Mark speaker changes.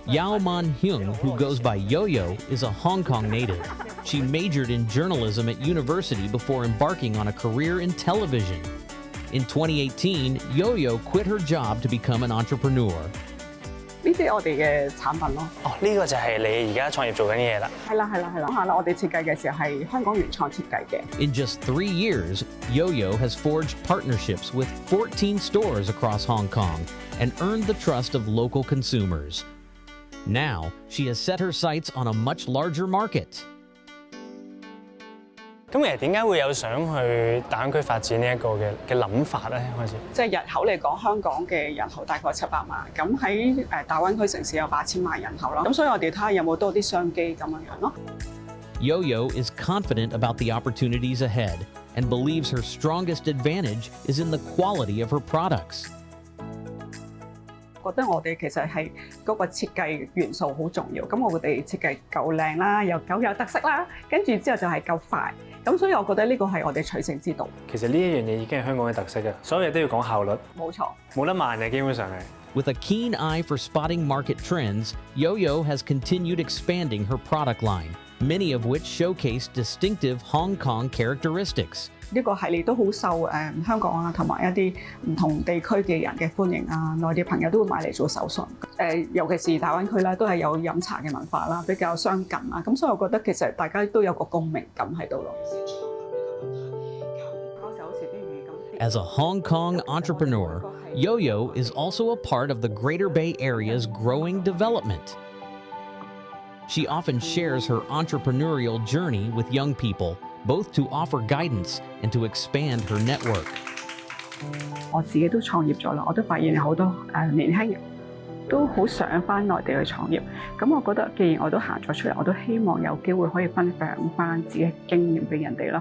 Speaker 1: Yao Man-hyung, who goes by Yo-Yo, is a Hong Kong native. She majored in journalism at university before embarking on a career in television. In 2018, Yo-Yo quit her job to become an entrepreneur.
Speaker 2: 呢啲係我哋嘅產品咯。
Speaker 3: 哦，呢個就係你而家創業做緊嘅嘢啦。
Speaker 2: 係啦，講下啦，我哋設計嘅時候係香港原創設計嘅。
Speaker 1: In just 3 years, Yo-Yo has forged partnerships with 14 stores across Hong Kong and earned the trust of local consumers. Now, she has set her sights on a much larger market.
Speaker 3: 咁其實點解會有想去大灣區發展呢一個嘅諗法咧？開始
Speaker 2: 即係人口嚟講，香港嘅人口大概700萬，咁喺大灣區城市有8000萬人口啦，咁所以我哋睇下有冇多啲商機咁樣咯。
Speaker 1: Yo-Yo is confident about the opportunities ahead and believes her strongest advantage is in the quality of her products.
Speaker 2: 覺得我哋其實係嗰個設計元素好重要，咁我哋設計夠靚啦，又夠有特色啦，跟住之後就係夠快，咁所以我覺得呢個係我哋取勝之道。
Speaker 3: 其實呢一樣嘢已經係香港嘅特色嘅，所有嘢都要講效率。
Speaker 2: 冇錯，
Speaker 3: 冇得慢嘅，基本上係。
Speaker 1: With a keen eye for spotting market trends, Yo-Yo has continued expanding her product line, many of which showcase distinctive Hong Kong characteristics.
Speaker 2: 呢個系列都好受香港啊同埋一啲唔同地區嘅人嘅歡迎啊，內地朋友都會買嚟做手信。尤其是大灣區啦，都係有飲茶嘅文化啦，比較相近啊，咁所以我覺得其實大家都有個共鳴感喺度咯。
Speaker 1: As a Hong Kong entrepreneur, Yo-Yo is also a part of the Greater Bay Area's growing development. She often shares her entrepreneurial journey with young people, both to offer guidance and to expand her network.
Speaker 2: 我自己都創業咗啦，我都發現有好多年輕人都好想返內地去創業。咁我覺得既然我都行咗出嚟，我都希望有機會可以分享返自己嘅經驗俾人哋咯。